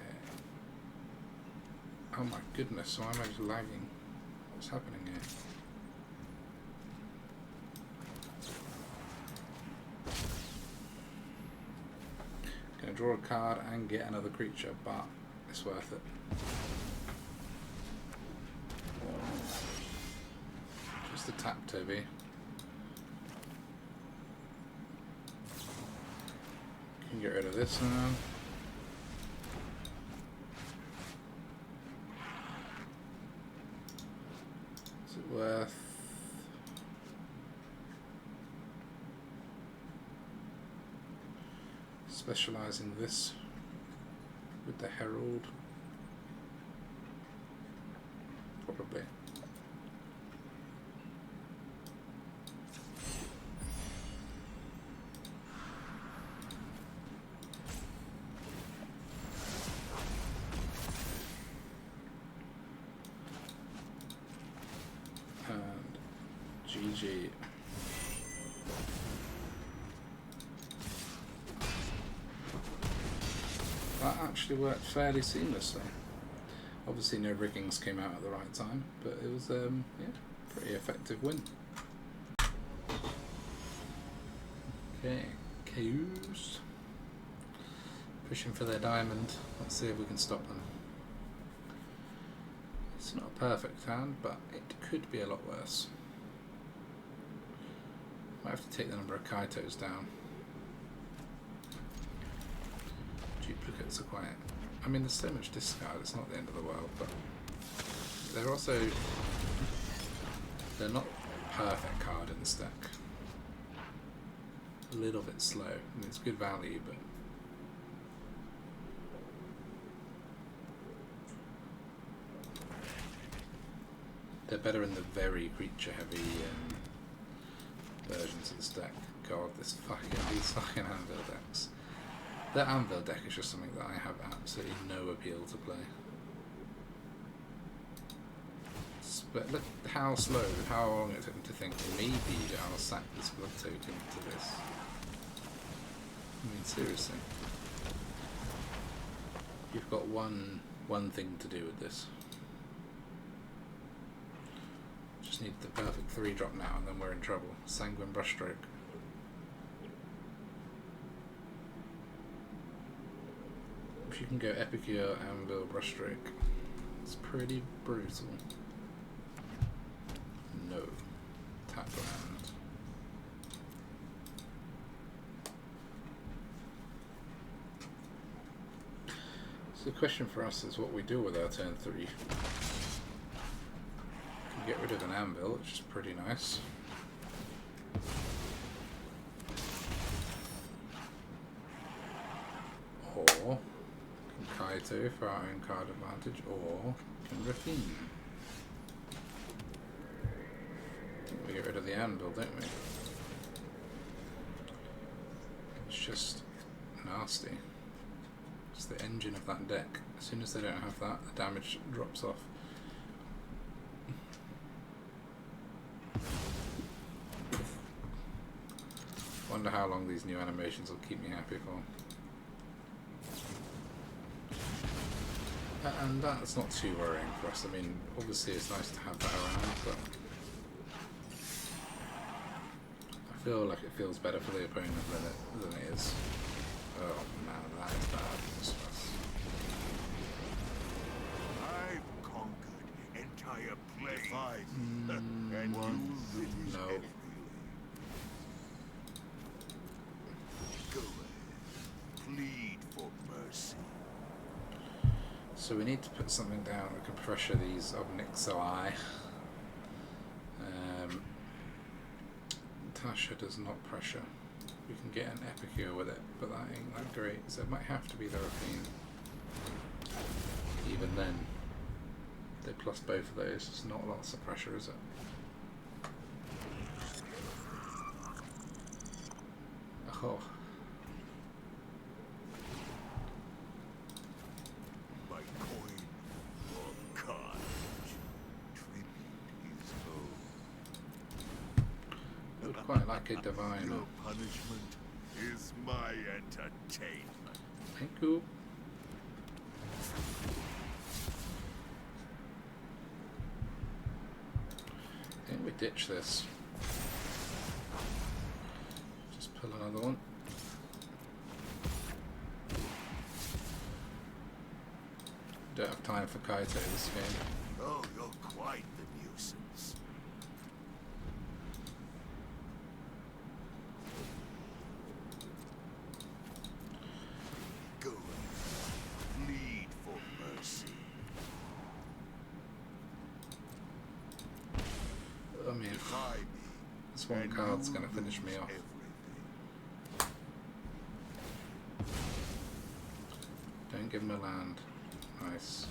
Oh my goodness, why am I just lagging? What's happening here? Gonna draw a card and get another creature, but it's worth it. Just a tap, Toby. Can get rid of this now. Is it worth? Specializing this with the Herald? Probably. And GG. That actually worked fairly seamlessly. Obviously no riggings came out at the right time, but it was yeah, pretty effective win. Okay, KOs. Pushing for their diamond. Let's see if we can stop them. It's not a perfect hand, but it could be a lot worse. Might have to take the number of Kaitos down. Duplicates are quite... I mean, there's so much discard, it's not the end of the world, but they're also... they're not a perfect card in the stack. A little bit slow. I mean, it's good value, but... they're better in the very creature-heavy versions of the stack. God, these fucking Anvil decks. That Anvil deck is just something that I have absolutely no appeal to play. But look how slow, how long it took me to think, maybe I'll sack this blood token to this. I mean, seriously. You've got one thing to do with this. Just need the perfect 3-drop now and then we're in trouble. Sanguine Brushstroke. If you can go Epicure, Anvil, Brushstroke, it's pretty brutal. No. Tap land. So the question for us is what we do with our turn 3. We can get rid of an Anvil, which is pretty nice. Or Kaito for our own card advantage, or can Rafine. We get rid of the Anvil, don't we? It's just nasty. It's the engine of that deck. As soon as they don't have that, the damage drops off. Wonder how long these new animations will keep me happy for. And that's not too worrying for us. I mean, obviously it's nice to have that around, but I feel like it feels better for the opponent than it is. Oh man, that is bad news for us. I've conquered entire places. And mercy. So we need to put something down that can pressure these Obnixili. Tasha does not pressure. We can get an Epicure with it, but that ain't that great. So it might have to be the Raffine. Even then, they plus both of those. It's not lots of pressure, is it? Oh. My coin or carnage. Tribute is owed. I would quite like a divine. Your punishment is my entertainment. Thank you. I think we ditch this. Just pull another one. Don't have time for Kaito this game. Oh, you're quite the nuisance. Go and plead for mercy. I mean, Defy me. this one and card's you going to finish me lose off. everything. Don't give him a land. Nice.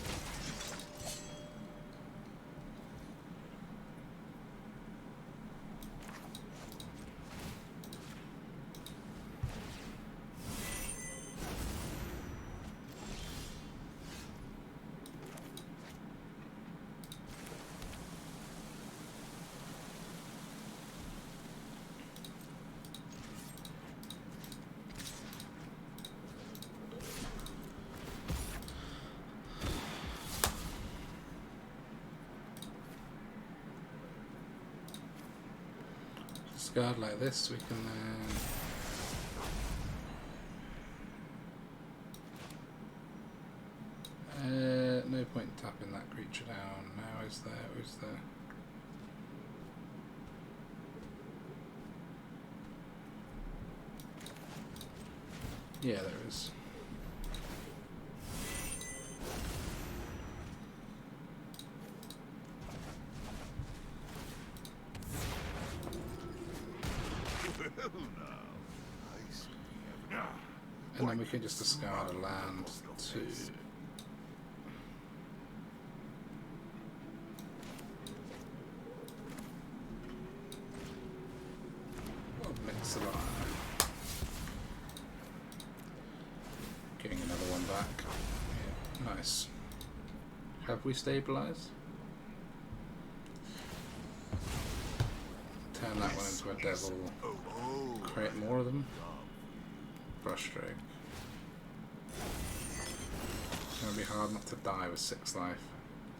Guard like this, we can no point in tapping that creature down now, is there? Or is there? Yeah, there is. And then we can just discard a land to mix it on. Getting another one back. Yeah, nice. Have we stabilized? Turn that one into a devil. Create more of them. Brushstroke. It's going to be hard not to die with 6 life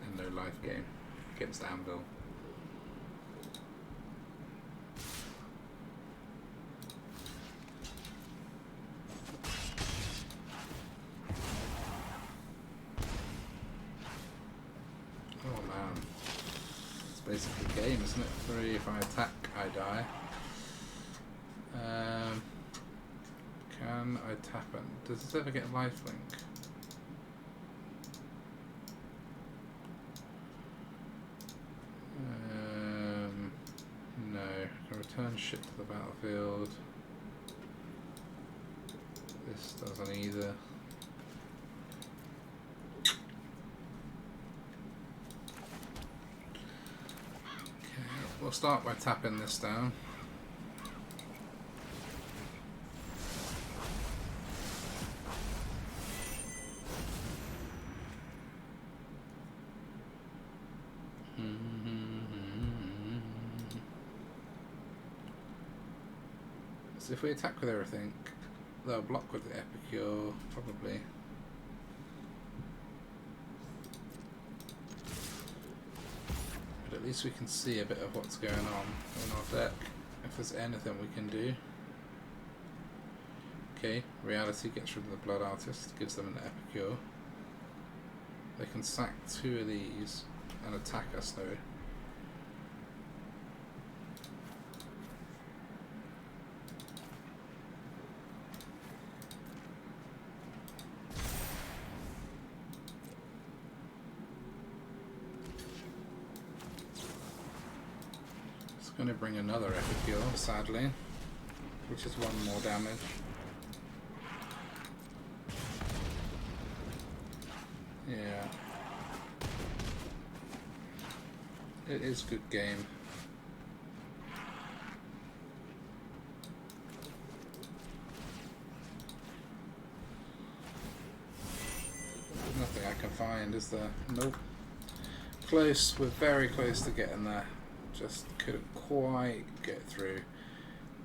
in no life game against Anvil. Oh man. It's basically a game, isn't it? 3, if I attack, I die. Can I tap it? Does this ever get lifelink? No. I can return shit to the battlefield. This doesn't either. Okay, we'll start by tapping this down. So if we attack with everything, they'll block with the Epicure, probably. But at least we can see a bit of what's going on in our deck, if there's anything we can do. Okay, Reality gets rid of the Blood Artist, gives them an Epicure. They can sack 2 of these and attack us though. going to bring another epic heal, sadly, which is 1 more damage. Yeah. It is good game. Nothing I can find, is there? Nope. Close, we're very close to getting there. Just couldn't quite get through.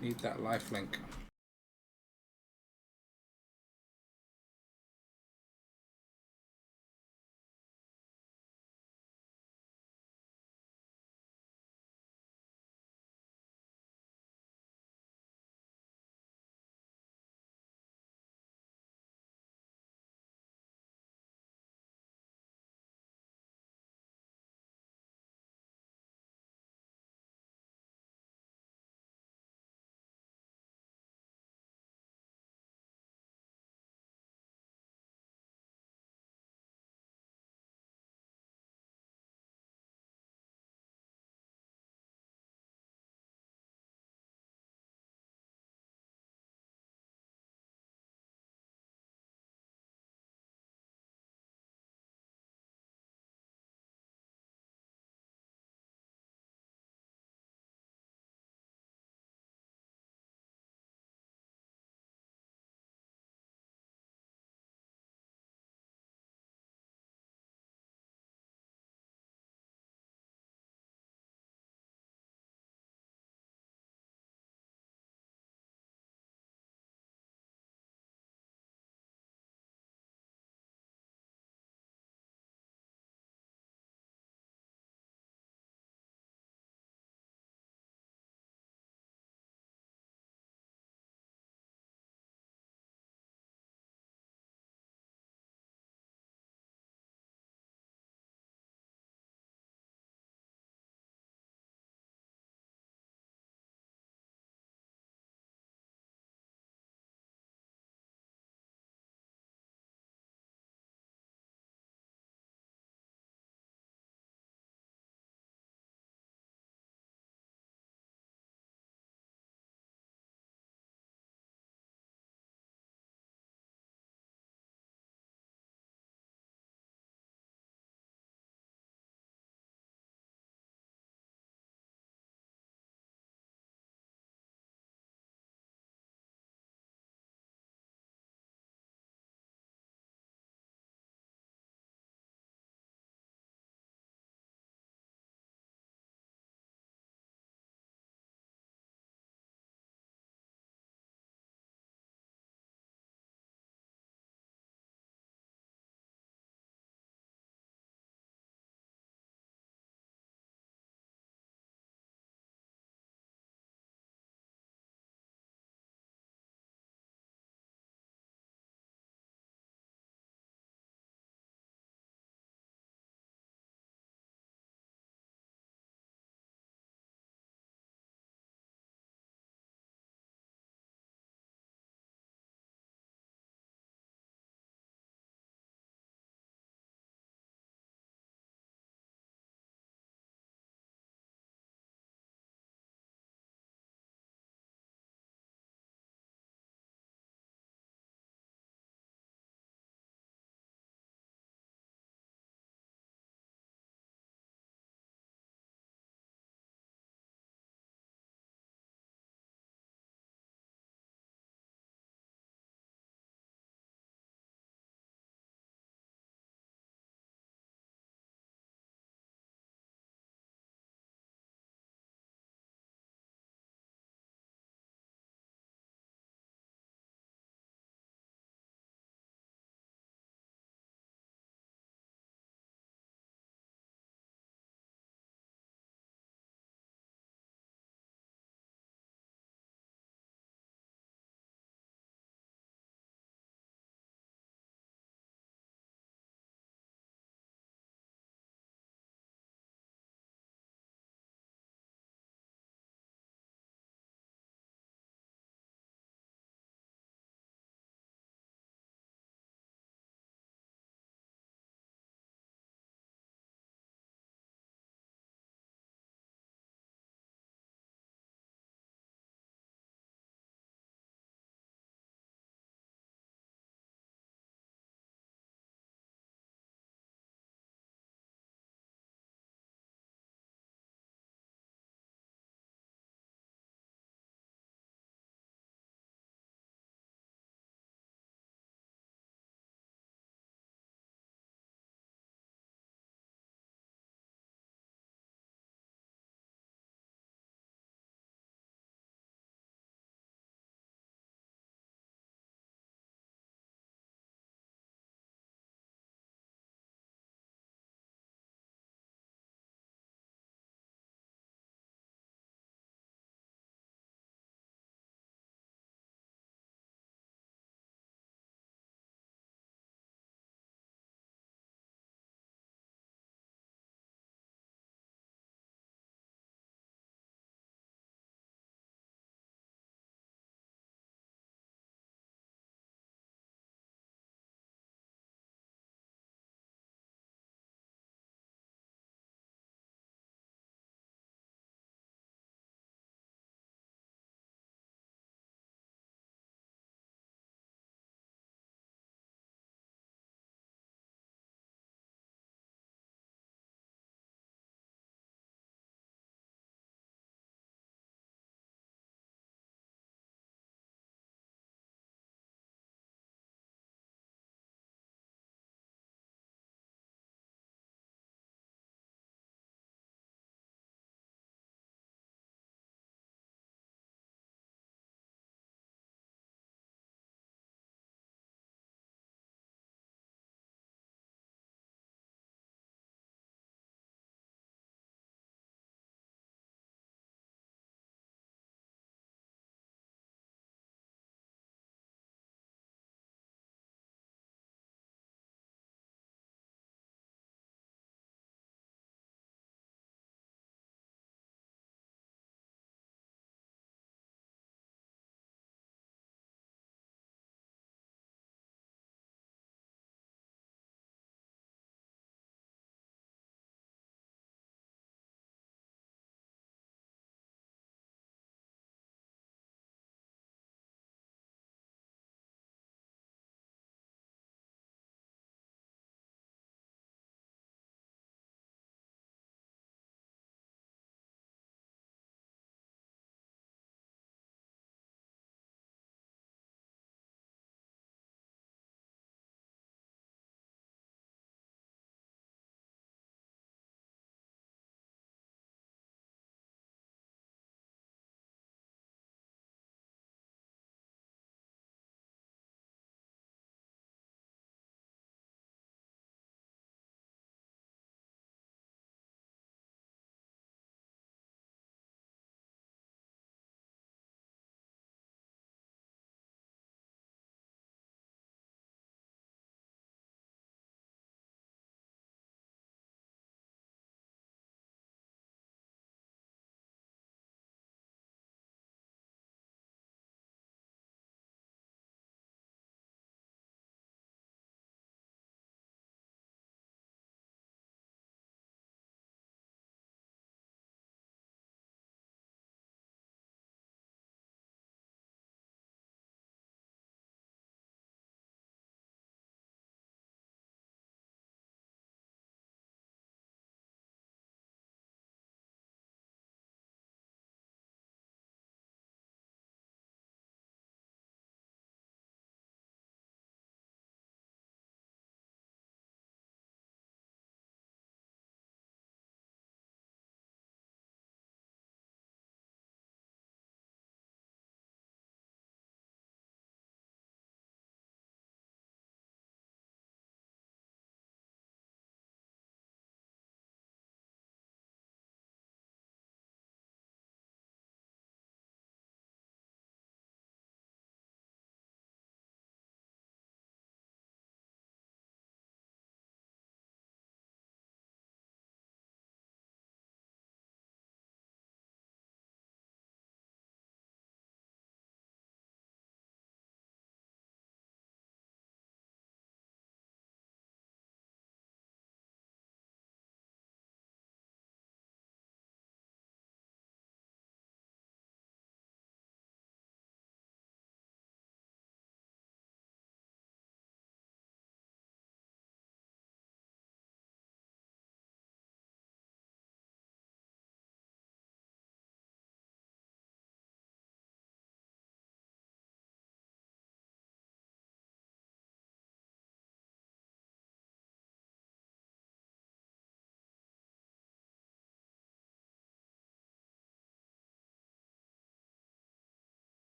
Need that lifelink.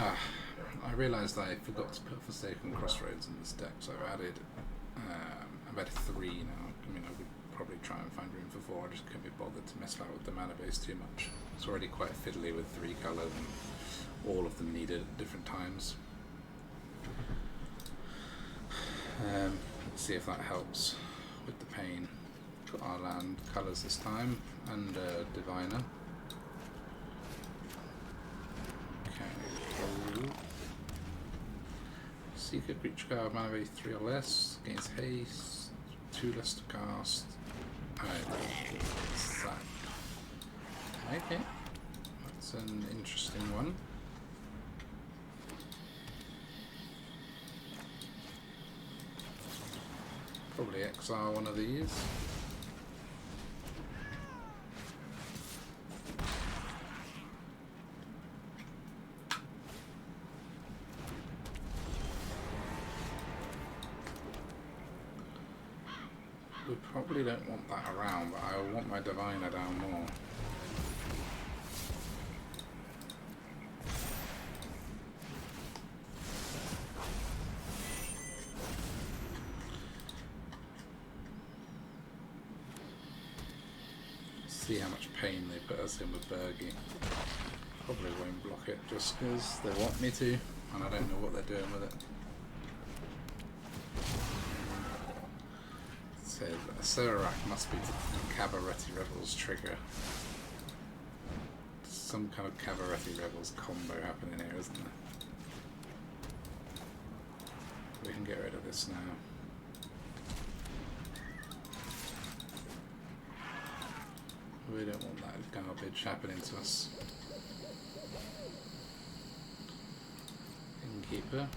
I realised I forgot to put Forsaken Crossroads in this deck, so I've added 3 now. I mean, I would probably try and find room for 4. I just couldn't be bothered to mess about with the mana base too much. It's already quite fiddly with 3 colours, and all of them needed at different times. Let's see if that helps with the pain. Got our land colours this time, and Diviner. Okay. Secret creature card, mana base 3 or less, gains haste, 2 less to cast. What's that? Okay, that's an interesting one. Probably exile one of these. We probably don't want that around, but I want my Diviner down more. See how much pain they put us in with Bergie. Probably won't block it just because they want me to, and I don't know what they're doing with it. So a Serarak must be Cabaretti Rebels trigger. Some kind of Cabaretti Rebels combo happening here, isn't there? We can get rid of this now. We don't want that garbage happening to us. Innkeeper.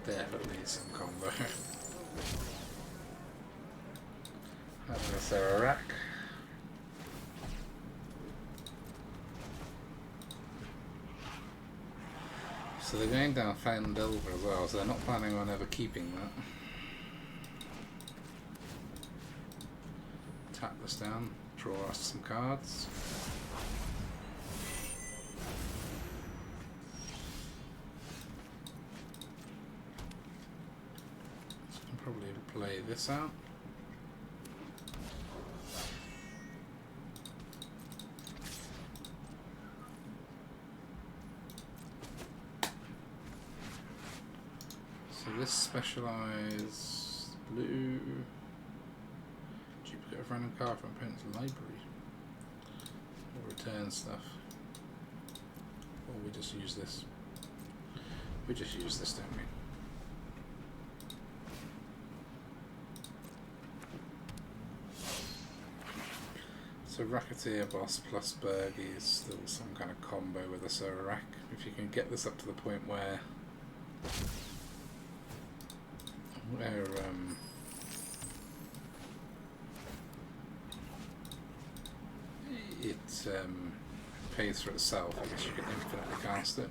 Definitely some combo. Having a Serarak. So they're going down Fandelver as well, so they're not planning on ever keeping that. Tap this down. Draw us some cards. So we can probably play this out. So this specialized blue. Duplicate of random card from opponent's library. Or return stuff. Or we just use this. We just use this, don't we? So Racketeer Boss plus Bergie is still some kind of combo with a Serarak. If you can get this up to the point where it pays for itself, I guess you can infinitely cast it.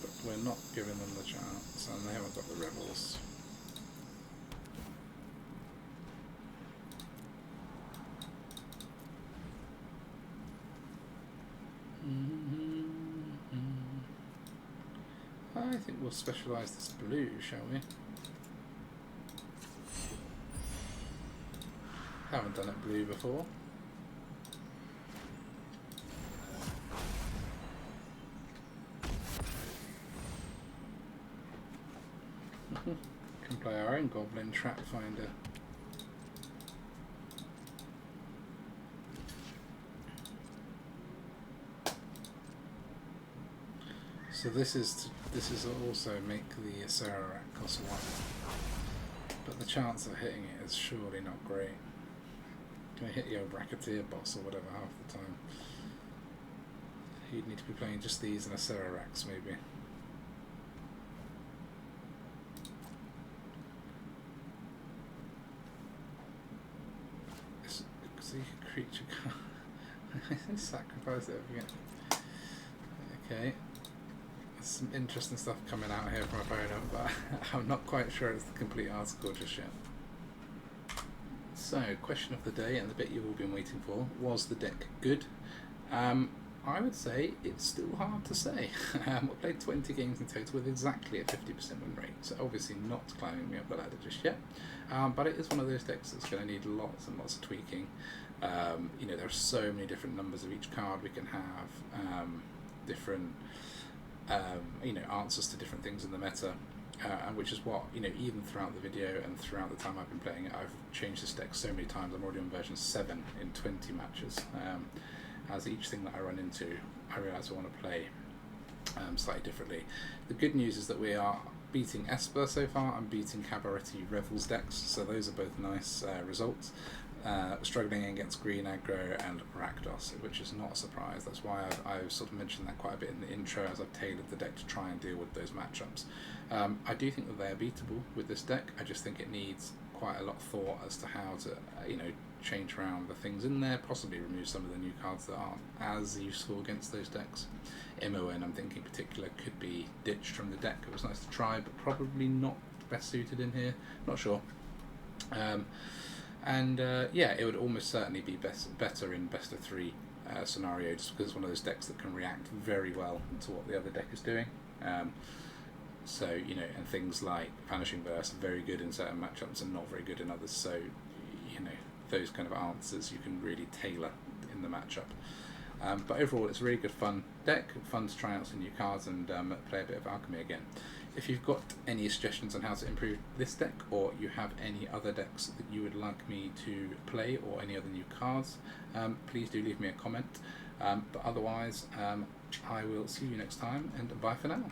But we're not giving them the chance, and they haven't got the rebels. I think we'll specialise this blue, shall we? Haven't done it blue before. Can play our own Goblin Trap Finder. So this is also make the Serarak cost 1, but the chance of hitting it is surely not great. Can I hit your Racketeer Boss or whatever half the time? You'd need to be playing just these and a Serarax maybe. See, creature card. Sacrifice it again. Okay. Some interesting stuff coming out here from opponent, but I'm not quite sure it's the complete article just yet. so question of the day, and the bit you've all been waiting for: was the deck good? I would say it's still hard to say. I played 20 games in total with exactly a 50% win rate, so obviously not climbing me up the ladder just yet. But it is one of those decks that's going to need lots and lots of tweaking. You know, there are so many different numbers of each card we can have, different you know, answers to different things in the meta, and which is what, you know, even throughout the video and throughout the time I've been playing it, I've changed this deck so many times. I'm already on version 7 in 20 matches. As each thing that I run into, I realise I want to play slightly differently. The good news is that we are beating Esper so far. I'm beating Cabaretti Revel's decks, so those are both nice results. Struggling against Green Aggro and Rakdos, which is not a surprise. That's why I've sort of mentioned that quite a bit in the intro, as I've tailored the deck to try and deal with those matchups. I do think that they are beatable with this deck. I just think it needs quite a lot of thought as to how to, you know, change around the things in there, possibly remove some of the new cards that aren't as useful against those decks. MON, I'm thinking in particular, could be ditched from the deck. It was nice to try, but probably not best suited in here. Not sure. Yeah, it would almost certainly be better in best of 3 scenario, just because it's one of those decks that can react very well to what the other deck is doing. So, you know, and things like Vanishing Verse are very good in certain matchups and not very good in others. So, you know, those kind of answers you can really tailor in the matchup. But overall, it's a really good fun deck, fun to try out some new cards and play a bit of Alchemy again. If you've got any suggestions on how to improve this deck, or you have any other decks that you would like me to play, or any other new cards, please do leave me a comment. But otherwise, I will see you next time, and bye for now.